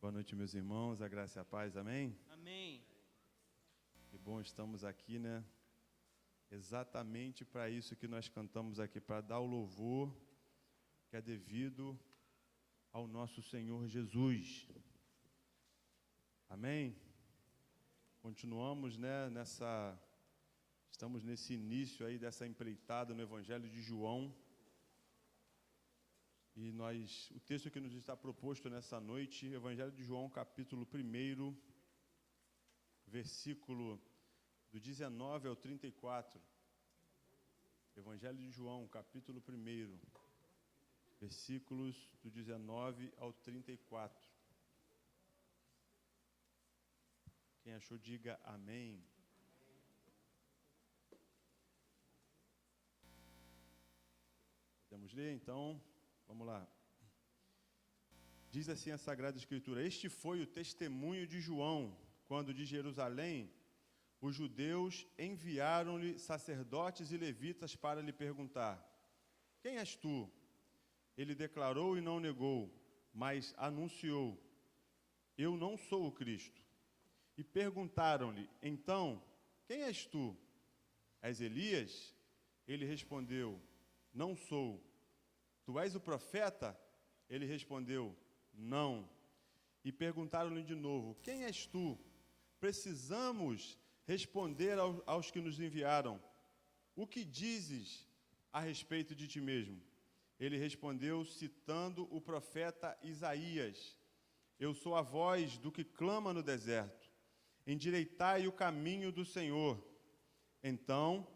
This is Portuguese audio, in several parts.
Boa noite, meus irmãos, a graça e a paz, amém? Amém. Que bom, estamos aqui, né? Exatamente para isso que nós cantamos aqui, para dar o louvor que é devido ao nosso Senhor Jesus. Amém? Continuamos, né, estamos nesse início aí dessa empreitada no Evangelho de João. E o texto que nos está proposto nessa noite, Evangelho de João, capítulo 1, versículo do 19 ao 34. Evangelho de João, capítulo 1, versículos do 19 ao 34. Quem achou, diga amém. Podemos ler, então? Vamos lá. Diz assim a Sagrada Escritura: Este foi o testemunho de João, quando de Jerusalém os judeus enviaram-lhe sacerdotes e levitas para lhe perguntar: Quem és tu? Ele declarou e não negou, mas anunciou: Eu não sou o Cristo. E perguntaram-lhe: Então, quem és tu? És Elias? Ele respondeu: Não sou. Tu és o profeta? Ele respondeu: Não. E perguntaram-lhe de novo: Quem és tu? Precisamos responder aos que nos enviaram: O que dizes a respeito de ti mesmo? Ele respondeu, citando o profeta Isaías: Eu sou a voz do que clama no deserto. Endireitai o caminho do Senhor. Então,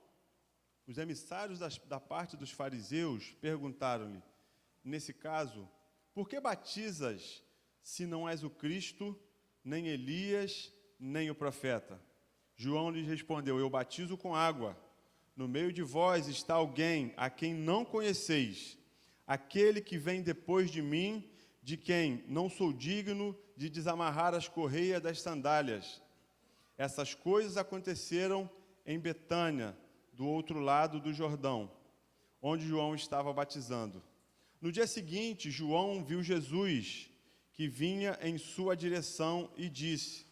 os emissários da parte dos fariseus perguntaram-lhe, nesse caso: Por que batizas, se não és o Cristo, nem Elias, nem o profeta? João lhes respondeu: Eu batizo com água. No meio de vós está alguém a quem não conheceis, aquele que vem depois de mim, de quem não sou digno de desamarrar as correias das sandálias. Essas coisas aconteceram em Betânia, do outro lado do Jordão, onde João estava batizando. No dia seguinte, João viu Jesus, que vinha em sua direção, e disse: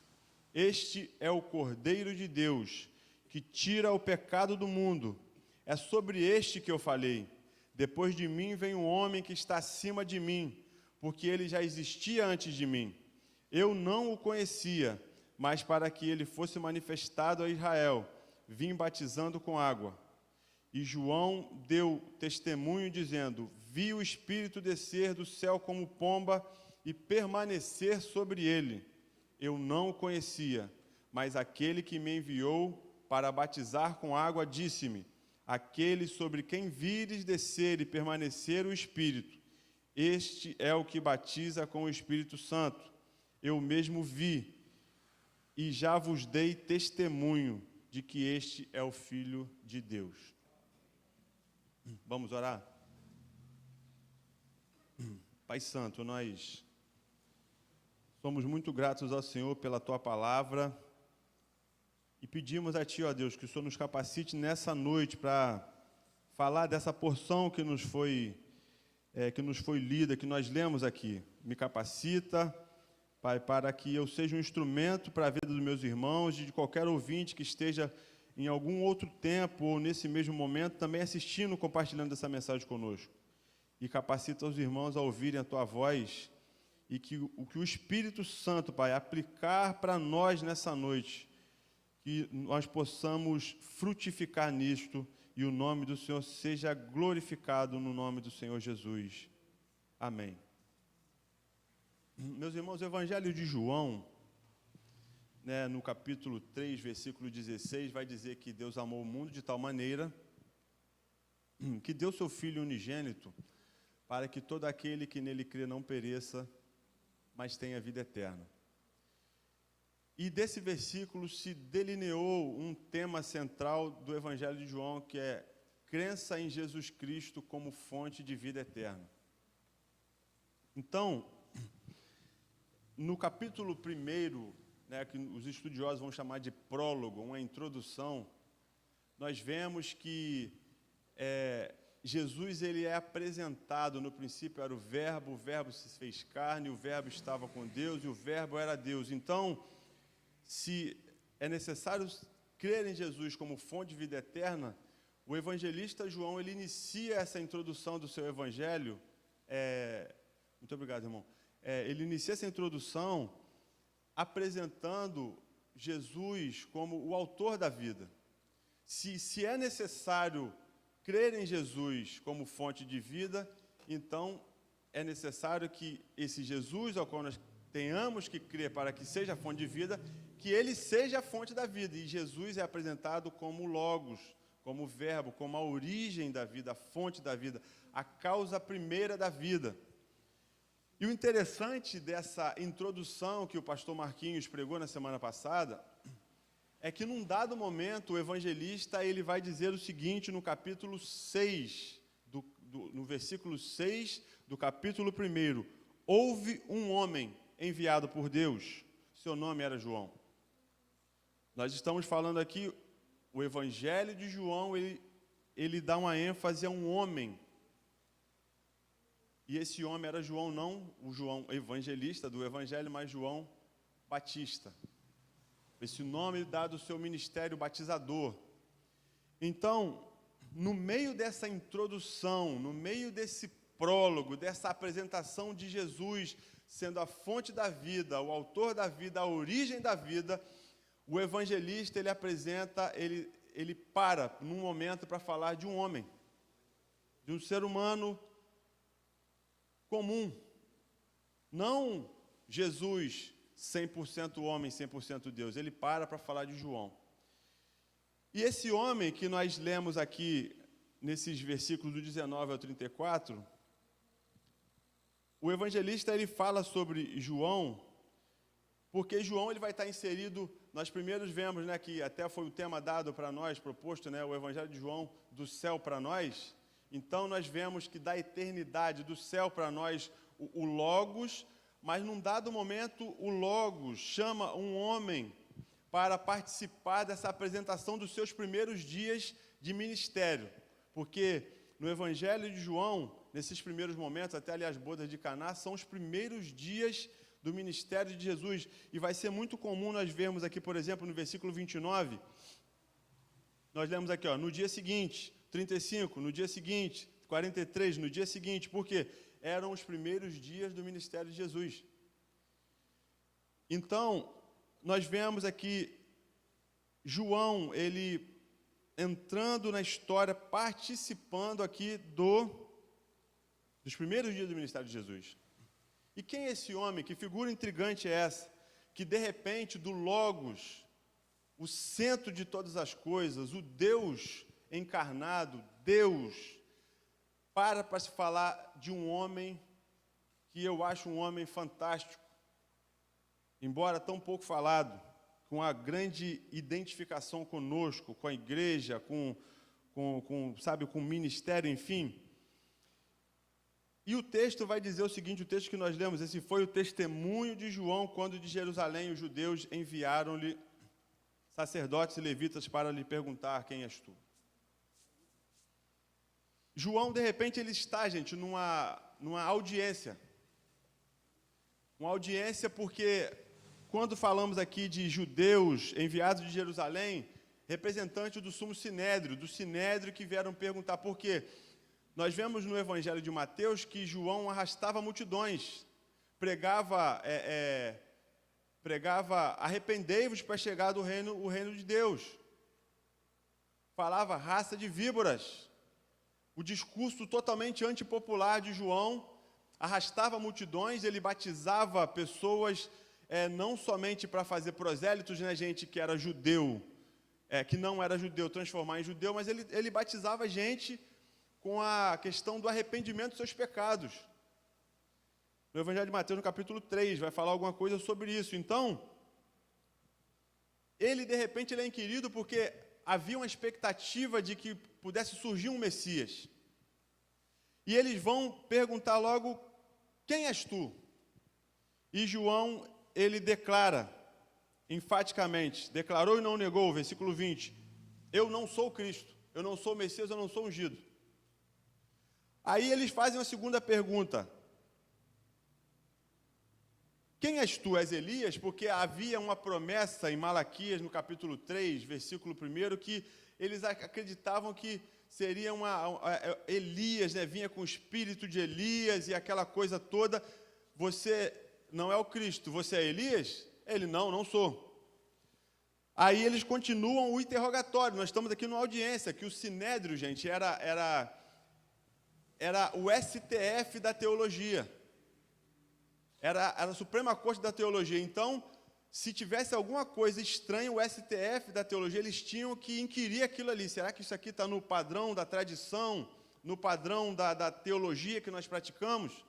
Este é o Cordeiro de Deus, que tira o pecado do mundo. É sobre este que eu falei. Depois de mim vem um homem que está acima de mim, porque ele já existia antes de mim. Eu não o conhecia, mas para que ele fosse manifestado a Israel, vim batizando com água. E João deu testemunho dizendo: Vi o Espírito descer do céu como pomba e permanecer sobre ele. Eu não o conhecia, mas aquele que me enviou para batizar com água disse-me: Aquele sobre quem vires descer e permanecer o Espírito, este é o que batiza com o Espírito Santo. Eu mesmo vi e já vos dei testemunho de que este é o Filho de Deus. Vamos orar? Pai Santo, nós somos muito gratos ao Senhor pela Tua palavra e pedimos a Ti, ó Deus, que o Senhor nos capacite nessa noite para falar dessa porção que nos foi lida, que nós lemos aqui. Me capacita, Pai, para que eu seja um instrumento para a vida dos meus irmãos e de qualquer ouvinte que esteja em algum outro tempo ou nesse mesmo momento também assistindo, compartilhando essa mensagem conosco. E capacita os irmãos a ouvirem a Tua voz e que o Espírito Santo, Pai, aplicar para nós nessa noite, que nós possamos frutificar nisto e o nome do Senhor seja glorificado no nome do Senhor Jesus. Amém. Meus irmãos, o Evangelho de João, né, no capítulo 3, versículo 16, vai dizer que Deus amou o mundo de tal maneira que deu seu Filho unigênito para que todo aquele que nele crê não pereça, mas tenha vida eterna. E desse versículo se delineou um tema central do Evangelho de João, que é crença em Jesus Cristo como fonte de vida eterna. Então, no capítulo 1, né, que os estudiosos vão chamar de prólogo, uma introdução, nós vemos que Jesus ele é apresentado, no princípio era o Verbo se fez carne, o Verbo estava com Deus e o Verbo era Deus. Então, se é necessário crer em Jesus como fonte de vida eterna, o evangelista João ele inicia essa introdução do seu evangelho. Muito obrigado, irmão. Ele inicia essa introdução apresentando Jesus como o autor da vida. Se é necessário crer em Jesus como fonte de vida, então é necessário que esse Jesus, ao qual nós tenhamos que crer para que seja a fonte de vida, que ele seja a fonte da vida. E Jesus é apresentado como Logos, como Verbo, como a origem da vida, a fonte da vida, a causa primeira da vida. E o interessante dessa introdução que o pastor Marquinhos pregou na semana passada é que, num dado momento, o evangelista ele vai dizer o seguinte no capítulo 6, no versículo 6 do capítulo 1. Houve um homem enviado por Deus, seu nome era João. Nós estamos falando aqui, o evangelho de João, ele dá uma ênfase a um homem. E esse homem era João, não o João evangelista do evangelho, mas João Batista. Esse nome dado ao seu ministério batizador. Então, no meio dessa introdução, no meio desse prólogo, dessa apresentação de Jesus sendo a fonte da vida, o autor da vida, a origem da vida, o evangelista ele apresenta, ele para num momento para falar de um homem, de um ser humano comum, não Jesus 100% homem, 100% Deus. Ele para falar de João. E esse homem que nós lemos aqui, nesses versículos do 19 ao 34, o evangelista ele fala sobre João, porque João ele vai estar inserido, nós primeiros vemos, né, que até foi o tema dado para nós, proposto, né, o evangelho de João, do céu para nós. Então nós vemos que da eternidade, do céu para nós, o Logos, mas num dado momento o Logos chama um homem para participar dessa apresentação dos seus primeiros dias de ministério. Porque no Evangelho de João, nesses primeiros momentos, até ali as bodas de Caná, são os primeiros dias do ministério de Jesus. E vai ser muito comum nós vermos aqui, por exemplo, no versículo 29, nós lemos aqui, no dia seguinte, 35, no dia seguinte, 43, no dia seguinte. Por quê? Eram os primeiros dias do ministério de Jesus. Então, nós vemos aqui João, ele entrando na história, participando aqui dos primeiros dias do ministério de Jesus. E quem é esse homem? Que figura intrigante é essa? Que, de repente, do Logos, o centro de todas as coisas, o Deus encarnado, Deus, para se falar de um homem que eu acho um homem fantástico, embora tão pouco falado, com a grande identificação conosco, com a igreja, com o ministério, enfim. E o texto vai dizer o seguinte, o texto que nós lemos, esse foi o testemunho de João, quando de Jerusalém os judeus enviaram-lhe sacerdotes e levitas para lhe perguntar: quem és tu? João, de repente, ele está, gente, numa audiência. Uma audiência porque, quando falamos aqui de judeus enviados de Jerusalém, representantes do sumo sinédrio, do sinédrio que vieram perguntar por quê. Nós vemos no Evangelho de Mateus que João arrastava multidões, pregava arrependei-vos para chegar o reino de Deus. Falava raça de víboras. O discurso totalmente antipopular de João arrastava multidões, ele batizava pessoas, não somente para fazer prosélitos, né, gente que era judeu, que não era judeu, transformar em judeu, mas ele batizava gente com a questão do arrependimento dos seus pecados. No Evangelho de Mateus, no capítulo 3, vai falar alguma coisa sobre isso. Então, ele, de repente, ele é inquirido porque havia uma expectativa de que pudesse surgir um Messias. E eles vão perguntar logo: quem és tu? E João, ele declara, enfaticamente, declarou e não negou, versículo 20, eu não sou o Cristo, eu não sou o Messias, eu não sou ungido. Aí eles fazem uma segunda pergunta. Quem és tu? És Elias? Porque havia uma promessa em Malaquias, no capítulo 3, versículo 1, que eles acreditavam que seria Elias, né? Vinha com o espírito de Elias e aquela coisa toda. Você não é o Cristo, você é Elias? Ele, não sou. Aí eles continuam o interrogatório. Nós estamos aqui numa audiência, que o Sinédrio, gente, era o STF da teologia. Era a Suprema Corte da Teologia. Então, se tivesse alguma coisa estranha, o STF da teologia, eles tinham que inquirir aquilo ali. Será que isso aqui está no padrão da tradição, no padrão da teologia que nós praticamos?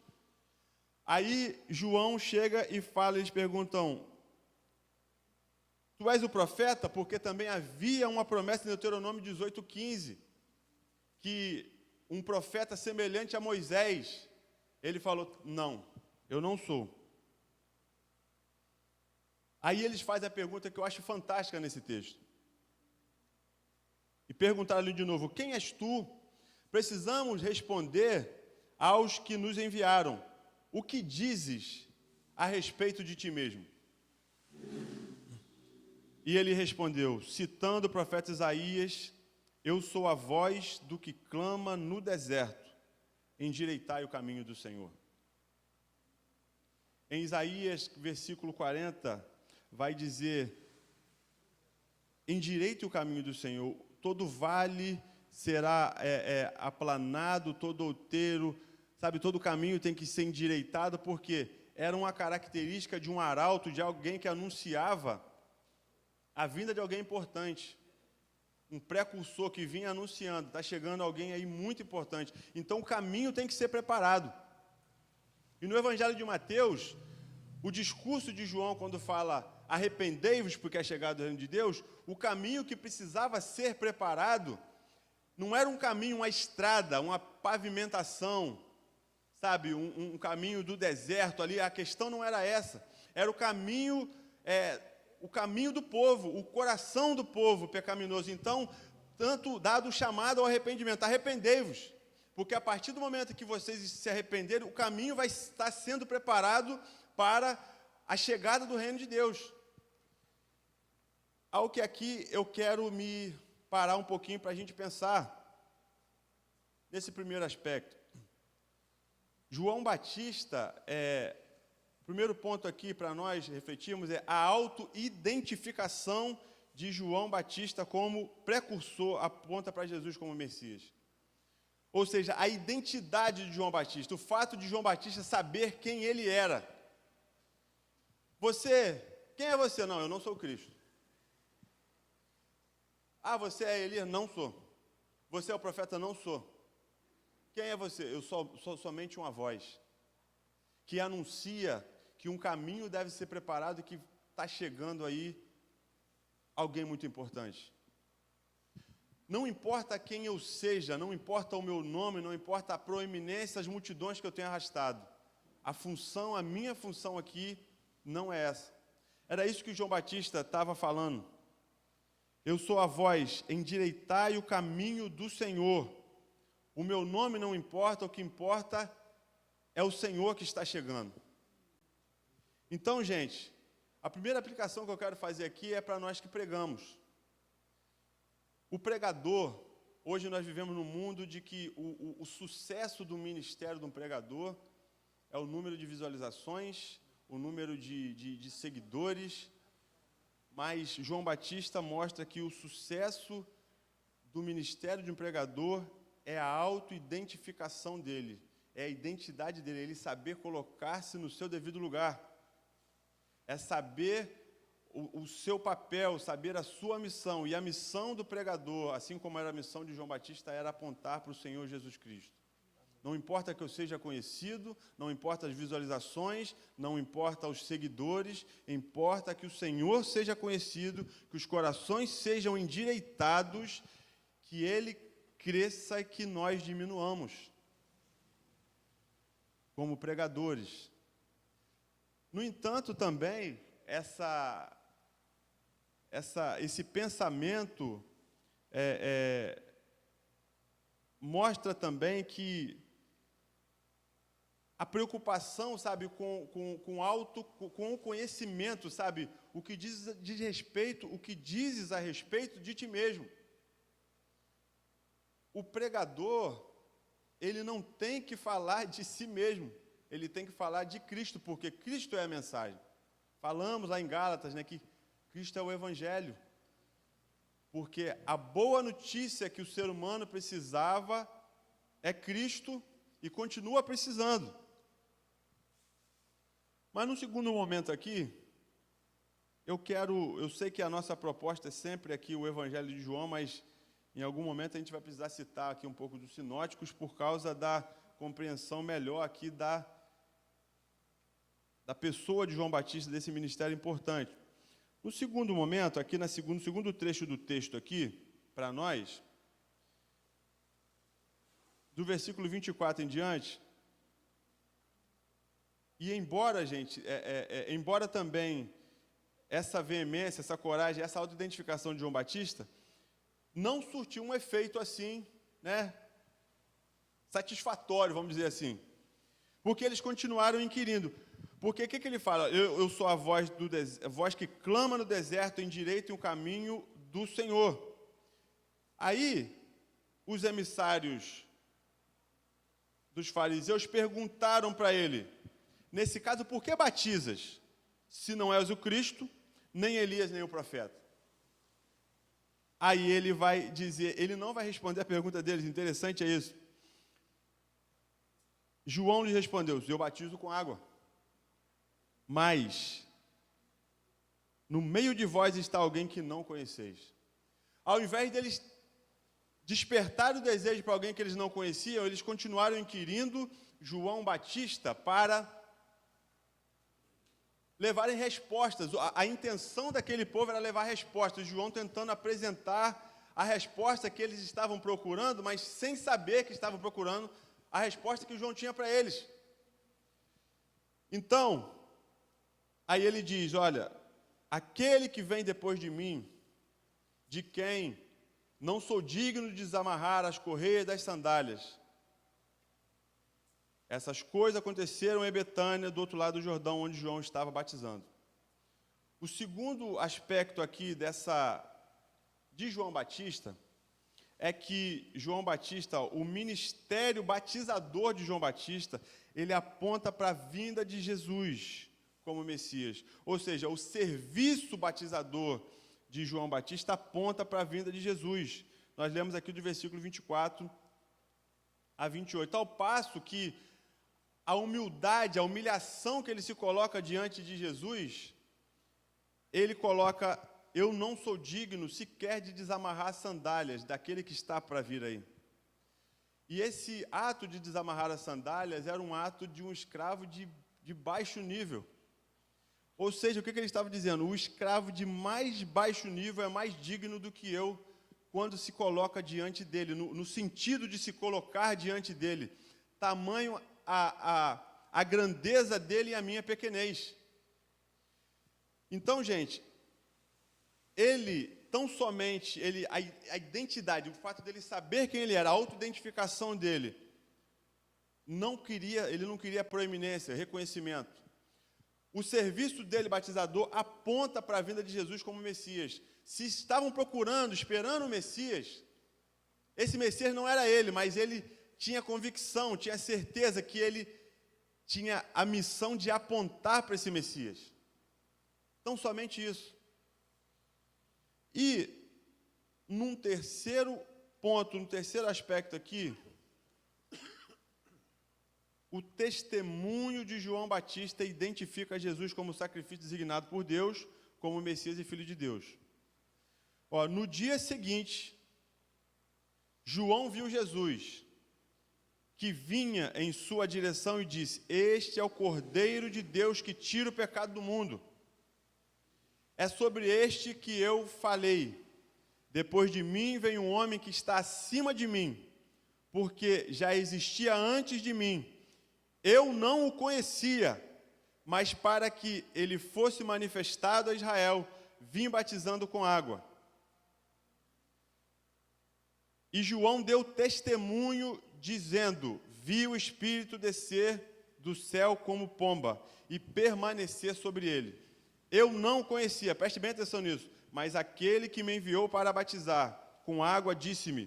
Aí João chega e fala, eles perguntam, tu és o profeta? Porque também havia uma promessa em Deuteronômio 18:15, que um profeta semelhante a Moisés. Ele falou, não, eu não sou. Aí eles fazem a pergunta que eu acho fantástica nesse texto. E perguntaram ali de novo, quem és tu? Precisamos responder aos que nos enviaram. O que dizes a respeito de ti mesmo? E ele respondeu, citando o profeta Isaías, eu sou a voz do que clama no deserto, endireitai o caminho do Senhor. Em Isaías, versículo 40, vai dizer, endireite o caminho do Senhor, todo vale será aplanado, todo outeiro, sabe, todo caminho tem que ser endireitado, porque era uma característica de um arauto, de alguém que anunciava a vinda de alguém importante, um precursor que vinha anunciando, está chegando alguém aí muito importante. Então o caminho tem que ser preparado. E no Evangelho de Mateus, o discurso de João, quando fala arrependei-vos porque é chegado o reino de Deus, o caminho que precisava ser preparado não era um caminho, uma estrada, uma pavimentação, sabe, um caminho do deserto ali. A questão não era essa, era o caminho do povo, o coração do povo pecaminoso. Então, tanto dado o chamado ao arrependimento, arrependei-vos, porque a partir do momento que vocês se arrependerem, o caminho vai estar sendo preparado para a chegada do reino de Deus. Ao que aqui eu quero me parar um pouquinho para a gente pensar nesse primeiro aspecto. João Batista, o primeiro ponto aqui para nós refletirmos é a auto-identificação de João Batista como precursor, aponta para Jesus como Messias. Ou seja, a identidade de João Batista, o fato de João Batista saber quem ele era. Quem é você? Não, eu não sou o Cristo. Ah, você é Elias? Não sou. Você é o profeta? Não sou. Quem é você? Eu sou somente uma voz que anuncia que um caminho deve ser preparado e que está chegando aí alguém muito importante. Não importa quem eu seja, não importa o meu nome, não importa a proeminência, as multidões que eu tenho arrastado. A minha função aqui não é essa. Era isso que João Batista estava falando. Eu sou a voz, endireitai o caminho do Senhor. O meu nome não importa, o que importa é o Senhor que está chegando. Então, gente, a primeira aplicação que eu quero fazer aqui é para nós que pregamos. O pregador, hoje nós vivemos num mundo de que o sucesso do ministério de um pregador é o número de visualizações, o número de seguidores, mas João Batista mostra que o sucesso do ministério de um pregador é a auto-identificação dele, é a identidade dele, ele saber colocar-se no seu devido lugar, é saber o seu papel, saber a sua missão. E a missão do pregador, assim como era a missão de João Batista, era apontar para o Senhor Jesus Cristo. Não importa que eu seja conhecido, não importa as visualizações, não importa os seguidores, importa que o Senhor seja conhecido, que os corações sejam endireitados, que Ele cresça e que nós diminuamos como pregadores. No entanto, também, esse pensamento mostra também que a preocupação, sabe, com o conhecimento, sabe, o que diz respeito, o que dizes a respeito de ti mesmo. O pregador, ele não tem que falar de si mesmo, ele tem que falar de Cristo, porque Cristo é a mensagem. Falamos lá em Gálatas, né, que Cristo é o Evangelho, porque a boa notícia que o ser humano precisava é Cristo e continua precisando. Mas no segundo momento aqui, eu sei que a nossa proposta é sempre aqui o Evangelho de João, mas em algum momento a gente vai precisar citar aqui um pouco dos sinóticos por causa da compreensão melhor aqui da pessoa de João Batista, desse ministério importante. No segundo momento, aqui no segundo trecho do texto aqui, para nós, do versículo 24 em diante, e embora, gente, embora também essa veemência, essa coragem, essa autoidentificação de João Batista, não surtiu um efeito assim, né, satisfatório, vamos dizer assim, porque eles continuaram inquirindo. Porque o que ele fala? Eu sou a voz que clama no deserto, endireitem o caminho do Senhor. Aí, os emissários dos fariseus perguntaram para ele, nesse caso, por que batizas, se não és o Cristo, nem Elias, nem o profeta? Aí ele vai dizer, ele não vai responder a pergunta deles, interessante é isso. João lhe respondeu, eu batizo com água, mas no meio de vós está alguém que não conheceis. Ao invés deles despertar o desejo para alguém que eles não conheciam, eles continuaram inquirindo João Batista para levarem respostas. A intenção daquele povo era levar respostas. João tentando apresentar a resposta que eles estavam procurando, mas sem saber que estavam procurando a resposta que João tinha para eles. Então, aí ele diz, olha, aquele que vem depois de mim, de quem não sou digno de desamarrar as correias das sandálias. Essas coisas aconteceram em Betânia, do outro lado do Jordão, onde João estava batizando. O segundo aspecto aqui de João Batista é que João Batista, o ministério batizador de João Batista, ele aponta para a vinda de Jesus como Messias. Ou seja, o serviço batizador de João Batista aponta para a vinda de Jesus. Nós lemos aqui do versículo 24 a 28. Ao passo que a humildade, a humilhação que ele se coloca diante de Jesus, ele coloca, eu não sou digno sequer de desamarrar as sandálias daquele que está para vir aí. E esse ato de desamarrar as sandálias era um ato de um escravo de baixo nível. Ou seja, o que ele estava dizendo? O escravo de mais baixo nível é mais digno do que eu quando se coloca diante dele, no sentido de se colocar diante dele. Tamanho a grandeza dele e a minha pequenez. Então, gente, a identidade, o fato dele saber quem ele era, a autoidentificação dele, ele não queria proeminência, reconhecimento. O serviço dele, batizador, aponta para a vinda de Jesus como Messias. Se estavam procurando, esperando o Messias, esse Messias não era ele, mas ele tinha convicção, tinha certeza que ele tinha a missão de apontar para esse Messias. Então, somente isso. E, num terceiro ponto, num terceiro aspecto aqui, o testemunho de João Batista identifica Jesus como sacrifício designado por Deus, como Messias e Filho de Deus. No dia seguinte, João viu Jesus, que vinha em sua direção e disse, este é o Cordeiro de Deus que tira o pecado do mundo. É sobre este que eu falei. Depois de mim vem um homem que está acima de mim, porque já existia antes de mim. Eu não o conhecia, mas para que ele fosse manifestado a Israel, vim batizando com água. E João deu testemunho, dizendo, vi o Espírito descer do céu como pomba e permanecer sobre ele. Eu não conhecia, preste bem atenção nisso, mas aquele que me enviou para batizar com água disse-me: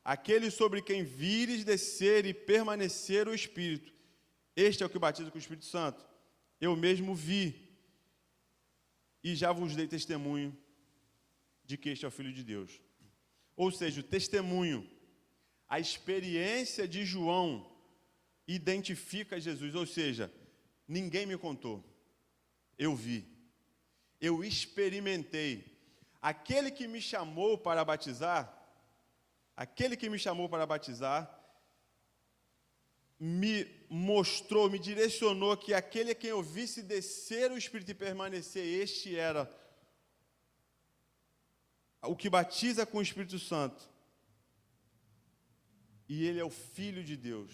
aquele sobre quem vires descer e permanecer o Espírito, este é o que batiza com o Espírito Santo. Eu mesmo vi e já vos dei testemunho de que este é o Filho de Deus. Ou seja, o testemunho, a experiência de João identifica Jesus, ou seja, ninguém me contou, eu vi, eu experimentei. Aquele que me chamou para batizar, me mostrou, me direcionou que aquele a quem eu visse descer o Espírito e permanecer, este era o que batiza com o Espírito Santo. E ele é o Filho de Deus.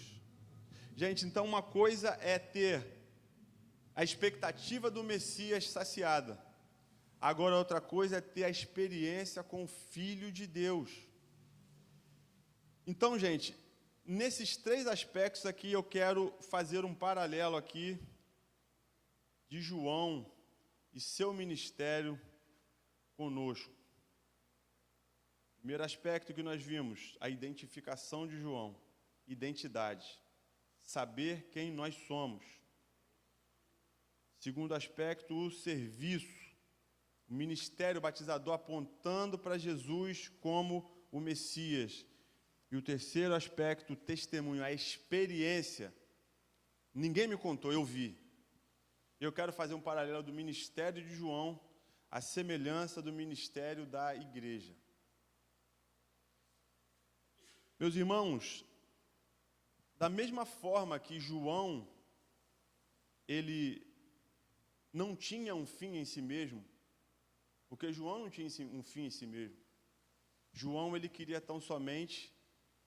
Gente, então uma coisa é ter a expectativa do Messias saciada. Agora outra coisa é ter a experiência com o Filho de Deus. Então, gente, nesses 3 aspectos aqui eu quero fazer um paralelo aqui de João e seu ministério conosco. Primeiro aspecto que nós vimos, a identificação de João, identidade, saber quem nós somos. Segundo aspecto, o serviço, o ministério batizador apontando para Jesus como o Messias. E o terceiro aspecto, o testemunho, a experiência. Ninguém me contou, eu vi. Eu quero fazer um paralelo do ministério de João à semelhança do ministério da igreja. Meus irmãos, da mesma forma que João, ele não tinha um fim em si mesmo, porque João não tinha um fim em si mesmo. João, ele queria tão somente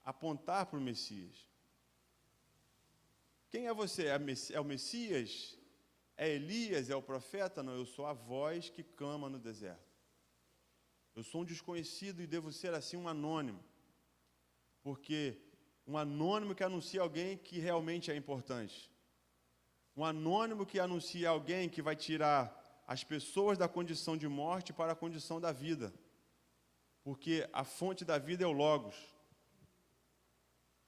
apontar para o Messias. Quem é você? É o Messias? É Elias? É o profeta? Não, eu sou a voz que clama no deserto. Eu sou um desconhecido e devo ser assim um anônimo. Porque um anônimo que anuncia alguém que realmente é importante. Um anônimo que anuncia alguém que vai tirar as pessoas da condição de morte para a condição da vida. Porque a fonte da vida é o Logos.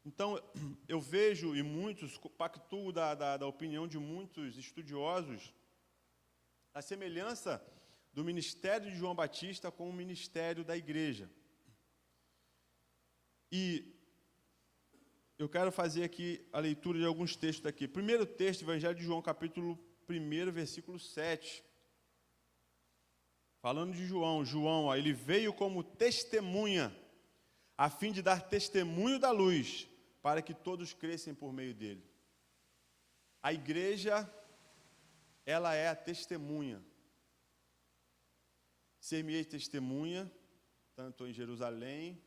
Então, eu vejo, e muitos, pactuo da opinião de muitos estudiosos, a semelhança do ministério de João Batista com o ministério da igreja. E eu quero fazer aqui a leitura de alguns textos aqui. Primeiro texto, Evangelho de João, capítulo 1, versículo 7. Falando de João, ó, ele veio como testemunha, a fim de dar testemunho da luz, para que todos crescem por meio dele. A igreja, ela é a testemunha. Ser-me-ei testemunha, tanto em Jerusalém,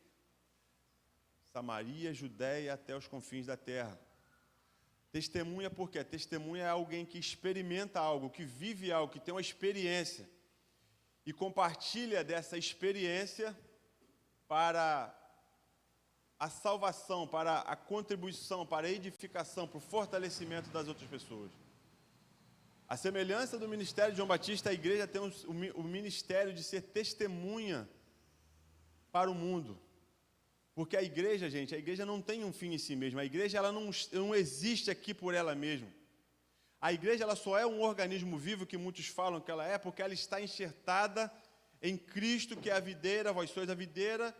Samaria, Judéia, até os confins da terra. Testemunha por quê? Testemunha é alguém que experimenta algo, que vive algo, que tem uma experiência e compartilha dessa experiência para a salvação, para a contribuição, para a edificação, para o fortalecimento das outras pessoas. A semelhança do ministério de João Batista, a igreja tem o ministério de ser testemunha para o mundo. Porque a igreja, gente, a igreja não tem um fim em si mesma. A igreja ela não existe aqui por ela mesma. A igreja ela só é um organismo vivo, que muitos falam que ela é, porque ela está enxertada em Cristo, que é a videira, vós sois a videira,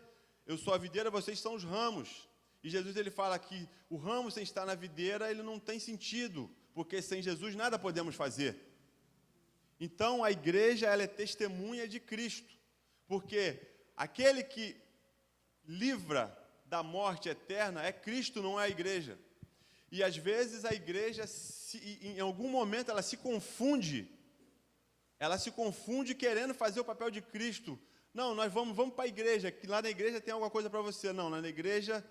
eu sou a videira, vocês são os ramos. E Jesus ele fala que o ramo sem estar na videira, ele não tem sentido, porque sem Jesus nada podemos fazer. Então a igreja ela é testemunha de Cristo, porque aquele que livra da morte eterna é Cristo, não é a igreja. E às vezes a igreja, em algum momento, ela se confunde querendo fazer o papel de Cristo. Não, nós vamos para a igreja, que lá na igreja tem alguma coisa para você. Não, lá na igreja,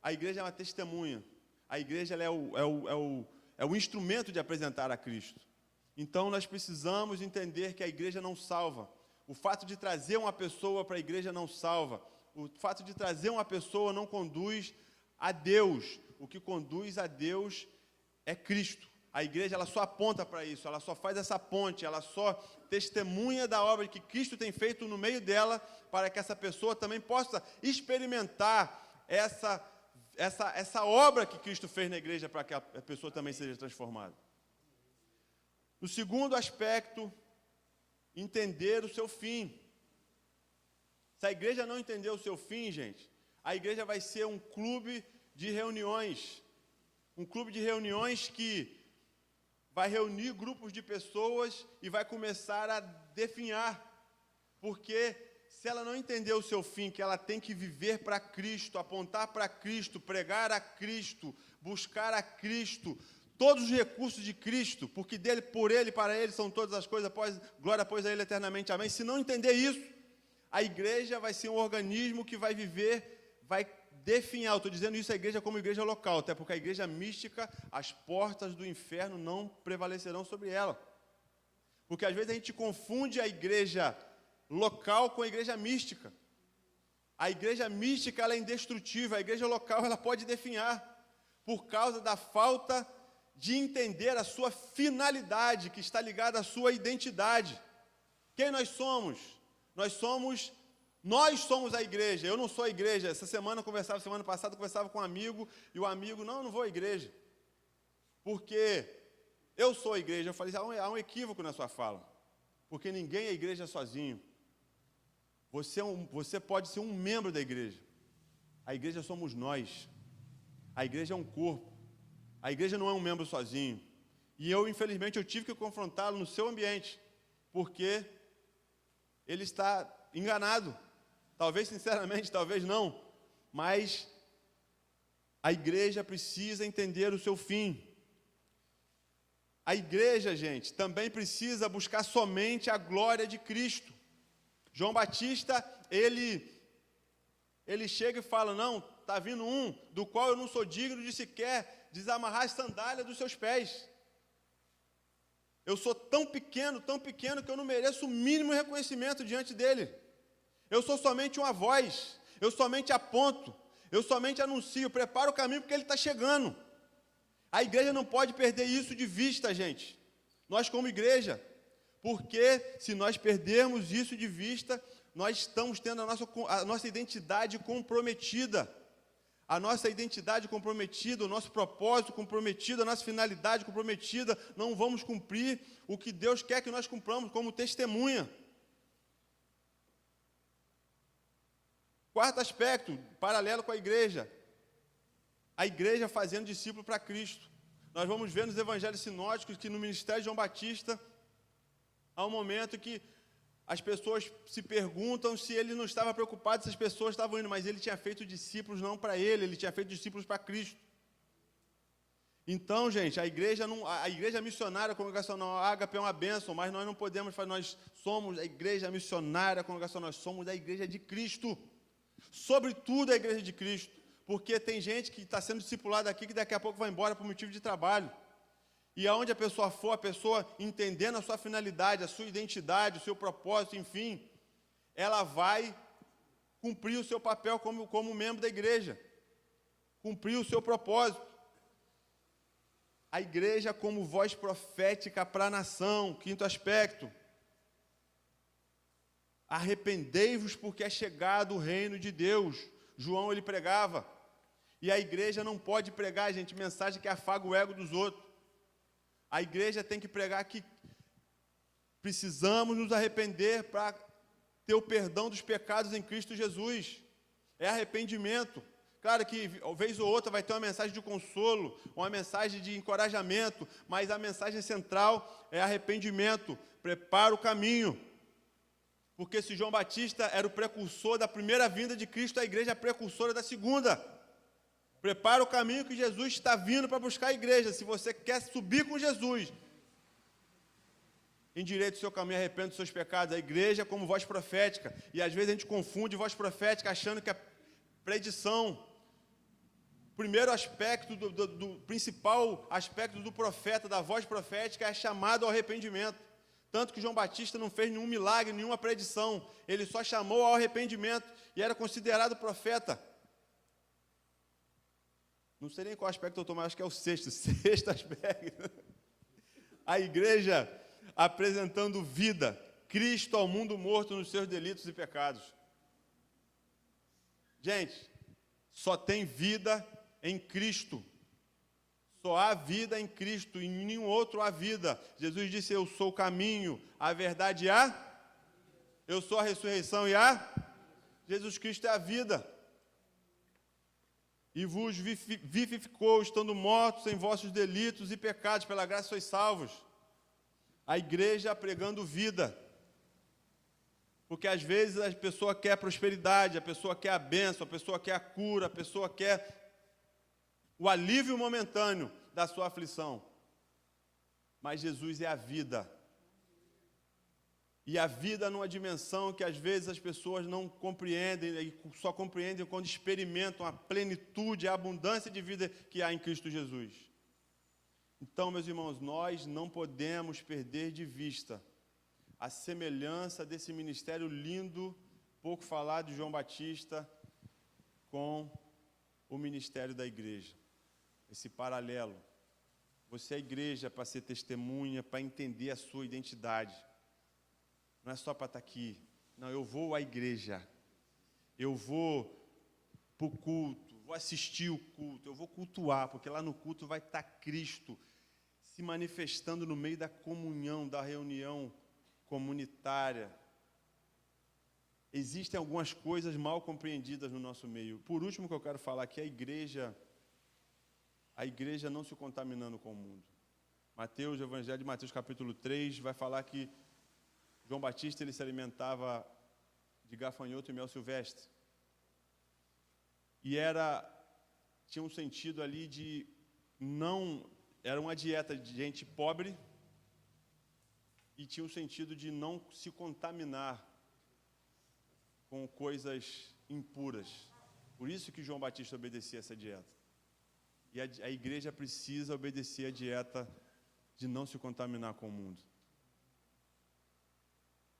a igreja é uma testemunha. A igreja ela é o instrumento de apresentar a Cristo. Então nós precisamos entender que a igreja não salva. O fato de trazer uma pessoa para a igreja não salva. O fato de trazer uma pessoa não conduz a Deus. O que conduz a Deus é Cristo. A igreja ela só aponta para isso, ela só faz essa ponte, ela só testemunha da obra que Cristo tem feito no meio dela, para que essa pessoa também possa experimentar essa obra que Cristo fez na igreja, para que a pessoa também seja transformada. O segundo aspecto, entender o seu fim. Se a igreja não entender o seu fim, gente, a igreja vai ser um clube de reuniões. Um clube de reuniões que vai reunir grupos de pessoas e vai começar a definhar. Porque se ela não entender o seu fim, que ela tem que viver para Cristo, apontar para Cristo, pregar a Cristo, buscar a Cristo, todos os recursos de Cristo, porque dele, por ele, para ele são todas as coisas, glória após a ele eternamente, amém. Se não entender isso, a igreja vai ser um organismo que vai viver, vai definhar. Eu estou dizendo isso a igreja como igreja local, até porque a igreja mística, as portas do inferno não prevalecerão sobre ela. Porque às vezes a gente confunde a igreja local com a igreja mística. A igreja mística ela é indestrutível, a igreja local ela pode definhar, por causa da falta de entender a sua finalidade, que está ligada à sua identidade. Quem nós somos? Nós somos a igreja. Eu não sou a igreja. Semana passada, conversava com um amigo, e o amigo, não vou à igreja, porque eu sou a igreja. Eu falei, há um equívoco na sua fala, porque ninguém é igreja sozinho. Você pode ser um membro da igreja. A igreja somos nós. A igreja é um corpo. A igreja não é um membro sozinho. E infelizmente, eu tive que confrontá-lo no seu ambiente, porque ele está enganado. Talvez sinceramente, talvez não. Mas a igreja precisa entender o seu fim. A igreja, gente, também precisa buscar somente a glória de Cristo. João Batista, ele chega e fala, não, está vindo um do qual eu não sou digno de sequer desamarrar as sandálias dos seus pés. Eu sou tão pequeno que eu não mereço o mínimo reconhecimento diante dele. Eu sou somente uma voz, eu somente aponto, eu somente anuncio, preparo o caminho porque ele está chegando. A igreja não pode perder isso de vista, gente. Nós como igreja, porque se nós perdermos isso de vista, nós estamos tendo a nossa identidade comprometida. A nossa identidade comprometida, o nosso propósito comprometido, a nossa finalidade comprometida, não vamos cumprir o que Deus quer que nós cumpramos como testemunha. Quarto aspecto, paralelo com a igreja fazendo discípulo para Cristo. Nós vamos ver nos evangelhos sinóticos que no ministério de João Batista, há um momento que as pessoas se perguntam se ele não estava preocupado se as pessoas estavam indo, mas ele tinha feito discípulos não para ele tinha feito discípulos para Cristo. Então, gente, a igreja missionária, a congregacional Ágape é uma bênção, mas nós não podemos falar, nós somos a igreja missionária, a congregação, nós somos a igreja de Cristo. Sobretudo a igreja de Cristo, porque tem gente que está sendo discipulada aqui que daqui a pouco vai embora por motivo de trabalho. E aonde a pessoa for, a pessoa entendendo a sua finalidade, a sua identidade, o seu propósito, enfim, ela vai cumprir o seu papel como membro da igreja, cumprir o seu propósito. A igreja como voz profética para a nação, quinto aspecto. Arrependei-vos porque é chegado o reino de Deus. João, ele pregava. E a igreja não pode pregar, gente, mensagem que afaga o ego dos outros. A igreja tem que pregar que precisamos nos arrepender para ter o perdão dos pecados em Cristo Jesus. É arrependimento. Claro que, vez ou outra, vai ter uma mensagem de consolo, uma mensagem de encorajamento, mas a mensagem central é arrependimento. Prepara o caminho. Porque se João Batista era o precursor da primeira vinda de Cristo, a igreja é a precursora da segunda. Prepara o caminho que Jesus está vindo para buscar a igreja. Se você quer subir com Jesus, endireite o seu caminho, arrependa dos seus pecados. A igreja é como voz profética. E às vezes a gente confunde voz profética achando que é predição. O primeiro aspecto, do principal aspecto do profeta, da voz profética, é chamado ao arrependimento. Tanto que João Batista não fez nenhum milagre, nenhuma predição. Ele só chamou ao arrependimento e era considerado profeta. Não sei nem qual aspecto eu estou, mas acho que é o sexto aspecto. A igreja apresentando vida, Cristo ao mundo morto nos seus delitos e pecados. Gente, só tem vida em Cristo. Só há vida em Cristo, em nenhum outro há vida. Jesus disse, eu sou o caminho, a verdade e a... Eu sou a ressurreição e a... Jesus Cristo é a vida. E vos vivificou, estando mortos em vossos delitos e pecados, pela graça sois salvos. A igreja pregando vida. Porque às vezes a pessoa quer prosperidade, a pessoa quer a bênção, a pessoa quer a cura, a pessoa quer o alívio momentâneo da sua aflição. Mas Jesus é a vida. E a vida numa dimensão que às vezes as pessoas não compreendem, e só compreendem quando experimentam a plenitude, a abundância de vida que há em Cristo Jesus. Então, meus irmãos, nós não podemos perder de vista a semelhança desse ministério lindo, pouco falado de João Batista, com o ministério da igreja. Esse paralelo. Você é igreja para ser testemunha, para entender a sua identidade. Não é só para estar aqui. Não, eu vou à igreja. Eu vou para o culto, vou assistir o culto, eu vou cultuar, porque lá no culto vai estar Cristo se manifestando no meio da comunhão, da reunião comunitária. Existem algumas coisas mal compreendidas no nosso meio. Por último, que eu quero falar aqui, a igreja não se contaminando com o mundo. Mateus, o Evangelho de Mateus, capítulo 3, vai falar que João Batista ele se alimentava de gafanhoto e mel silvestre. E tinha um sentido ali de era uma dieta de gente pobre e tinha um sentido de não se contaminar com coisas impuras. Por isso que João Batista obedecia essa dieta. E a igreja precisa obedecer a dieta de não se contaminar com o mundo.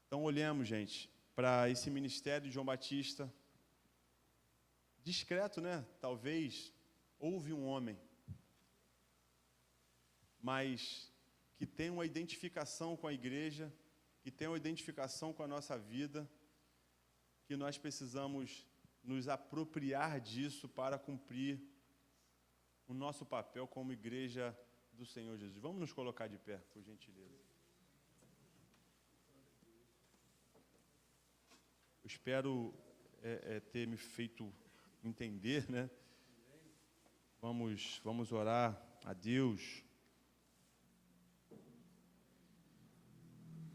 Então, olhemos, gente, para esse ministério de João Batista. Discreto, né? Talvez houve um homem, mas que tem uma identificação com a igreja, que tem uma identificação com a nossa vida, que nós precisamos nos apropriar disso para cumprir o nosso papel como igreja do Senhor Jesus. Vamos nos colocar de pé, por gentileza. Eu espero ter me feito entender, né? Vamos orar a Deus.